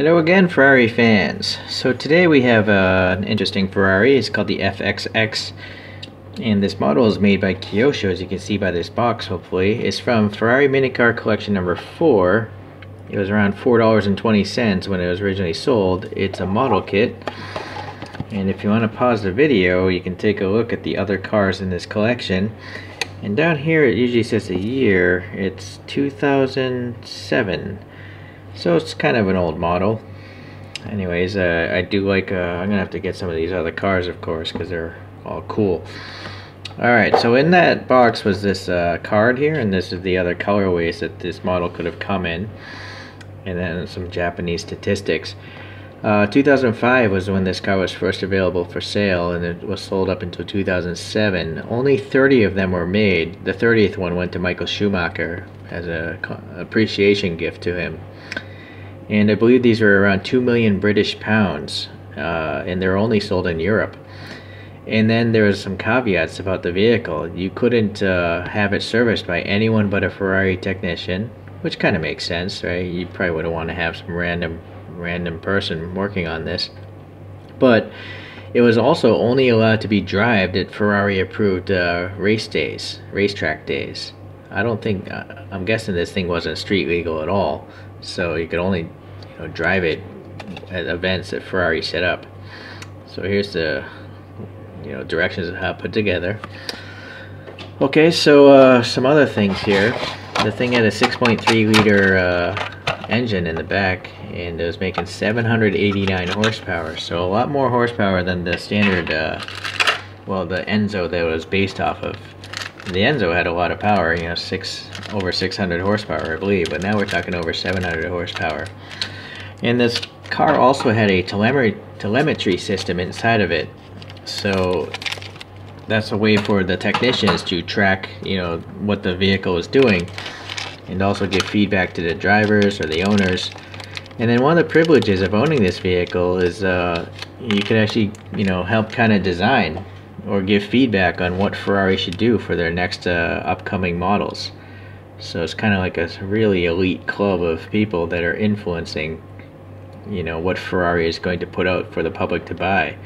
Hello again, Ferrari fans. So today we have an interesting Ferrari. It's called the FXX, and this model is made by Kyosho, as you can see by this box. Hopefully, it's from Ferrari Minicar Collection number 4. It was around $4.20 when it was originally sold. It's a model kit, and if you want to pause the video, you can take a look at the other cars in this collection. And down here, it usually says a year. It's 2007. So it's kind of an old model. Anyways, I do like, I'm going to have to get some of these other cars, of course, because they're all cool. Alright, so in that box was this card here, and this is the other colorways that this model could have come in. And then some Japanese statistics. 2005 was when this car was first available for sale, and it was sold up until 2007. Only 30 of them were made. The 30th one went to Michael Schumacher as an appreciation gift to him. And I believe these were around 2 million British pounds, and they're only sold in Europe. And then there was some caveats about the vehicle. You couldn't have it serviced by anyone but a Ferrari technician, which kind of makes sense, right? You probably wouldn't want to have some random person working on this. But it was also only allowed to be drived at Ferrari approved racetrack days. I don't think, I'm guessing this thing wasn't street legal at all, so you could only drive it at events that Ferrari set up. So here's the directions of how to put together. Okay, so some other things here. The thing had a 6.3 liter engine in the back, and it was making 789 horsepower, so a lot more horsepower than the standard well, the Enzo that it was based off of. The Enzo had a lot of power, over 600 horsepower, I believe, but now we're talking over 700 horsepower. And this car also had a telemetry system inside of it, so that's a way for the technicians to track, what the vehicle is doing, and also give feedback to the drivers or the owners. And then one of the privileges of owning this vehicle is you can actually, help kind of design or give feedback on what Ferrari should do for their next upcoming models. So it's kind of like a really elite club of people that are influencing, what Ferrari is going to put out for the public to buy.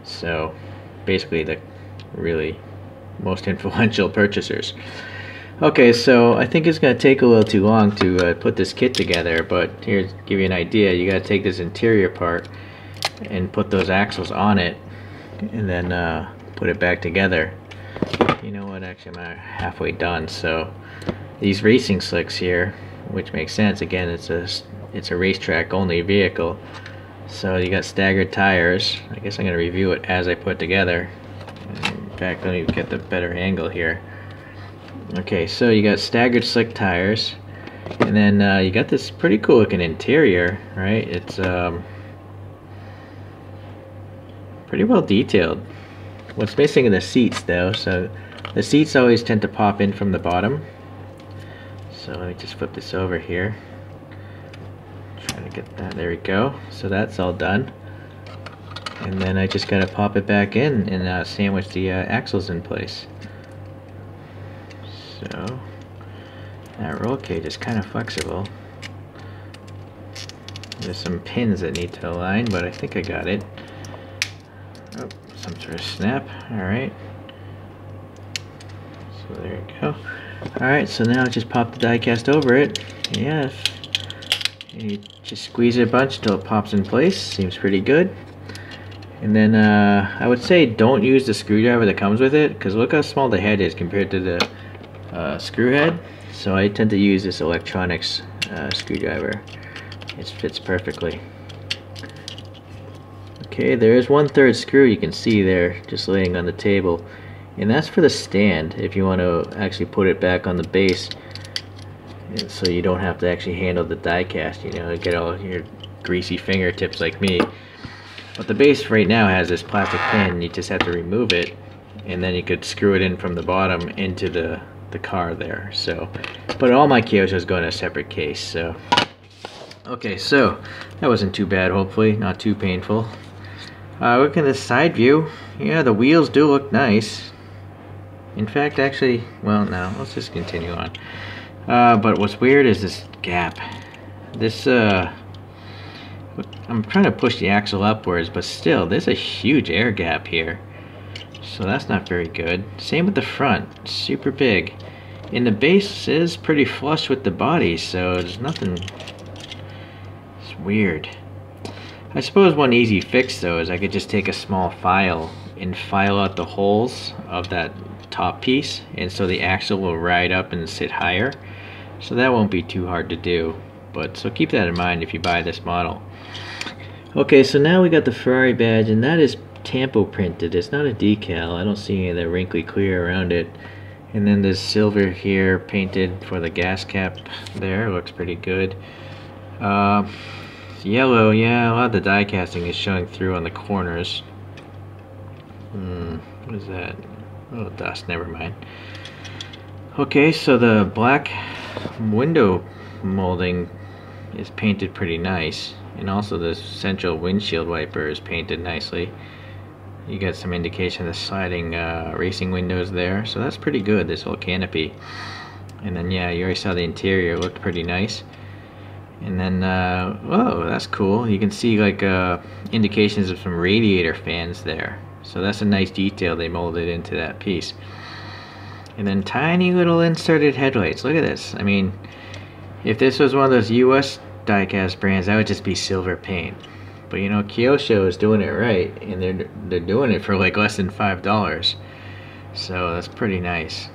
So basically the really most influential purchasers. Okay, so I think it's going to take a little too long to put this kit together, but here to give you an idea, you got to take this interior part and put those axles on it, and then put it back together. You know what, actually I'm halfway done. So these racing slicks here, which makes sense, again it's a racetrack only vehicle, so you got staggered tires. I guess I'm going to review it as I put it together. In fact, let me get the better angle here. Okay, so you got staggered slick tires, and then you got this pretty cool looking interior, right? It's pretty well detailed. What's missing are the seats though, so the seats always tend to pop in from the bottom. So let me just flip this over here. Try to get that, there we go. So that's all done. And then I just gotta pop it back in and sandwich the axles in place. So that roll cage is kind of flexible. There's some pins that need to align, but I think I got it. Oh, some sort of snap. Alright. So there you go. Alright, so now just pop the diecast over it. Yeah, you just squeeze it a bunch until it pops in place. Seems pretty good. And then I would say don't use the screwdriver that comes with it, because look how small the head is compared to the screw head. So I tend to use this electronics screwdriver. It fits perfectly. Okay, there is 1/3 screw you can see there just laying on the table, and that's for the stand if you want to actually put it back on the base, so you don't have to actually handle the diecast, get all your greasy fingertips like me. But the base right now has this plastic pin. You just have to remove it, and then you could screw it in from the bottom into the car there. So, but all my Kyoshos go in a separate case. So okay, so that wasn't too bad, hopefully not too painful. Look at the side view. Yeah, the wheels do look nice. In fact, actually, well, no, let's just continue on. But what's weird is this gap. This I'm trying to push the axle upwards, but still, there's a huge air gap here. So that's not very good. Same with the front, super big. And the base is pretty flush with the body, so there's nothing. It's weird. I suppose one easy fix though is I could just take a small file and file out the holes of that top piece, and so the axle will ride up and sit higher. So that won't be too hard to do. But so keep that in mind if you buy this model. Okay, so now we got the Ferrari badge, and that is tampo printed. It's not a decal. I don't see any of the wrinkly clear around it. And then there's silver here painted for the gas cap there. Looks pretty good. Yellow, yeah, a lot of the die casting is showing through on the corners. What is that? Oh, dust, never mind. Okay, so the black window molding is painted pretty nice, and also the central windshield wiper is painted nicely. You got some indication of the sliding racing windows there, so that's pretty good, this whole canopy. And then yeah, you already saw the interior, it looked pretty nice. And then whoa, that's cool, you can see like indications of some radiator fans there, so that's a nice detail they molded into that piece. And then tiny little inserted headlights. Look at this. I mean, if this was one of those US diecast brands, that would just be silver paint. But you know, Kyosho is doing it right, and they're doing it for like less than $5. So that's pretty nice.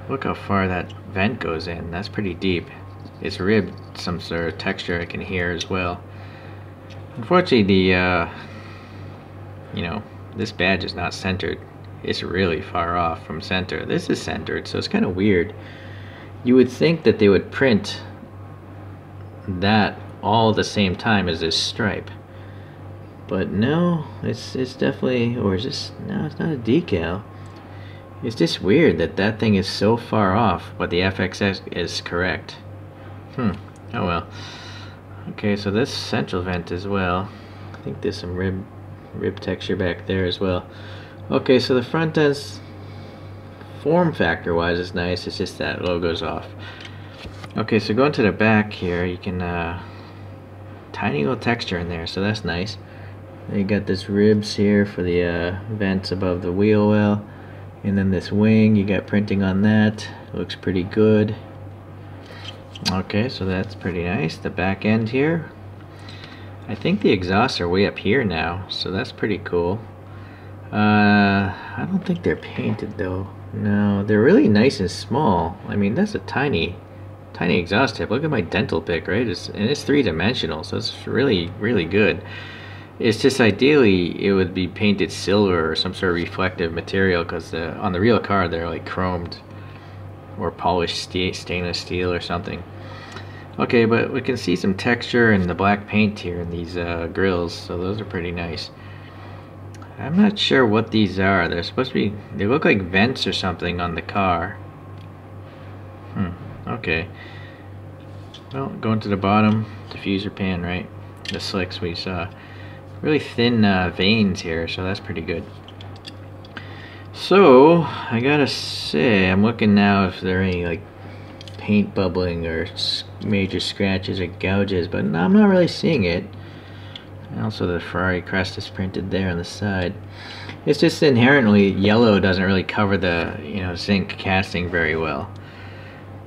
Look how far that vent goes in. That's pretty deep. It's ribbed some sort of texture I can hear as well. Unfortunately, the you know, this badge is not centered. It's really far off from center. This is centered, so it's kind of weird. You would think that they would print that all at the same time as this stripe, but no, it's definitely, or is this, no, it's not a decal. It's just weird that that thing is so far off, but the FXX is correct. Oh well. Okay, so this central vent as well. I think there's some rib texture back there as well. Okay, so the front end's form factor wise is nice, it's just that logo's off. Okay, so going to the back here, you can tiny little texture in there, so that's nice. Then you got this ribs here for the vents above the wheel well, and then this wing, you got printing on that. Looks pretty good. Okay, so that's pretty nice. The back end here, I think the exhausts are way up here now, so that's pretty cool. I don't think they're painted though. No, they're really nice and small. I mean, that's a tiny exhaust tip. Look at my dental pick, right? And it's three-dimensional, so it's really good. It's just ideally it would be painted silver or some sort of reflective material, because on the real car they're like chromed or polished stainless steel or something. Okay, but we can see some texture in the black paint here in these grills, so those are pretty nice. I'm not sure what these are. They're supposed to be, they look like vents or something on the car. Okay. Well, going to the bottom, diffuser pan, right? The slicks we saw. Really thin veins here, so that's pretty good. So, I gotta say, I'm looking now if there are any like paint bubbling or major scratches or gouges, but no, I'm not really seeing it. And also the Ferrari crest is printed there on the side. It's just inherently yellow doesn't really cover the, you know, zinc casting very well.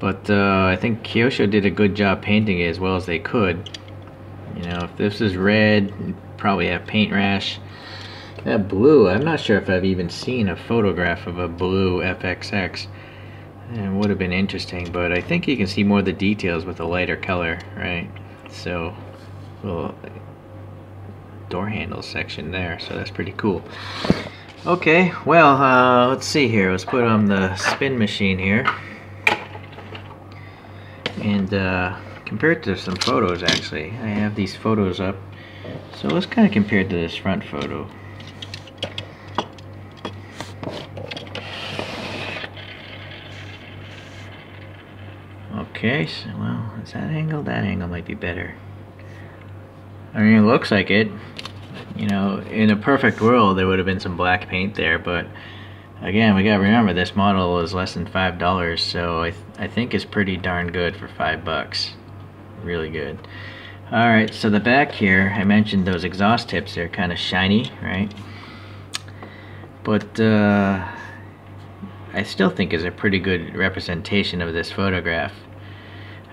But I think Kyosho did a good job painting it as well as they could. You know, if this is red, you'd probably have paint rash. That blue, I'm not sure if I've even seen a photograph of a blue FXX. It would have been interesting, but I think you can see more of the details with a lighter color, right? So, little door handle section there, so that's pretty cool. Okay, well, let's see here. Let's put on the spin machine here. And compare it to some photos, actually. I have these photos up. So let's kind of compare it to this front photo. Okay, so, well, is that angle? That angle might be better. I mean, it looks like it. You know, in a perfect world, there would have been some black paint there, but again, we gotta remember this model is less than $5, so I think it's pretty darn good for $5. Really good. Alright, so the back here, I mentioned those exhaust tips, they're kind of shiny, right? But I still think is a pretty good representation of this photograph.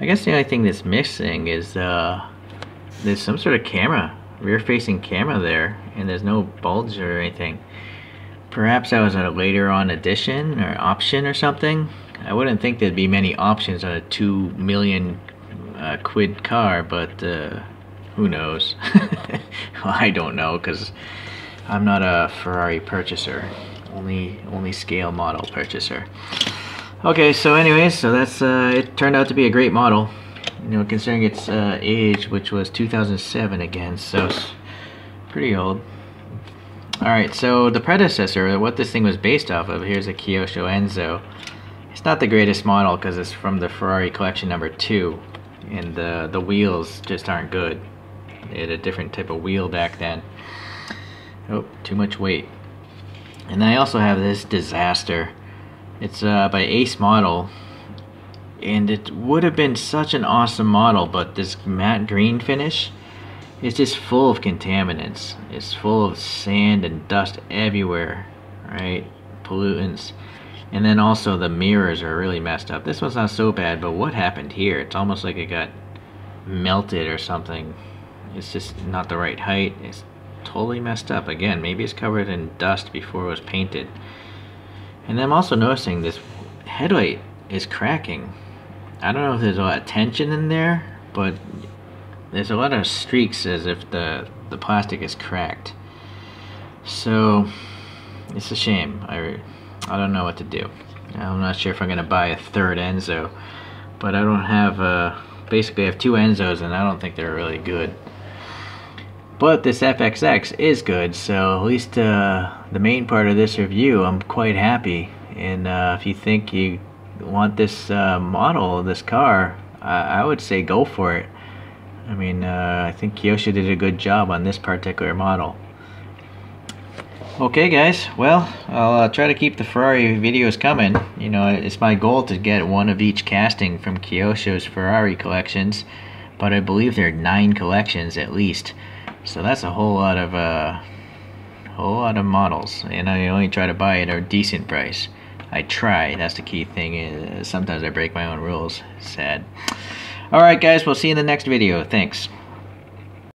I guess the only thing that's missing is there's some sort of camera, rear-facing camera there, and there's no bulge or anything. Perhaps that was a later on addition or option or something. I wouldn't think there'd be many options on a 2 million quid car, but who knows? Well, I don't know, because I'm not a Ferrari purchaser, only scale model purchaser. Okay, so anyways, so that's it turned out to be a great model, you know, considering its age, which was 2007 again, so it's pretty old. Alright, so the predecessor, what this thing was based off of, here's a Kyosho Enzo. It's not the greatest model because it's from the Ferrari collection number 2, and the wheels just aren't good. They had a different type of wheel back then. Oh, too much weight. And then I also have this disaster. It's by Ace Model, and it would have been such an awesome model, but this matte green finish, it's just full of contaminants. It's full of sand and dust everywhere, right? Pollutants. And then also the mirrors are really messed up. This one's not so bad, but what happened here? It's almost like it got melted or something. It's just not the right height. It's totally messed up. Again, maybe it's covered in dust before it was painted. And I'm also noticing this headlight is cracking. I don't know if there's a lot of tension in there, but there's a lot of streaks as if the plastic is cracked. So it's a shame. I don't know what to do. I'm not sure if I'm gonna buy a third Enzo, but I don't have basically I have 2 Enzos and I don't think they're really good. But this FXX is good, so at least the main part of this review, I'm quite happy. And if you think you want this model, this car, I would say go for it. I mean, I think Kyosho did a good job on this particular model. Okay guys, well, I'll try to keep the Ferrari videos coming. You know, it's my goal to get one of each casting from Kyosho's Ferrari collections, but I believe there are 9 collections at least. So that's a whole lot of models, and I only try to buy at a decent price. I try. That's the key thing. Sometimes I break my own rules. Sad. Alright guys, we'll see you in the next video. Thanks.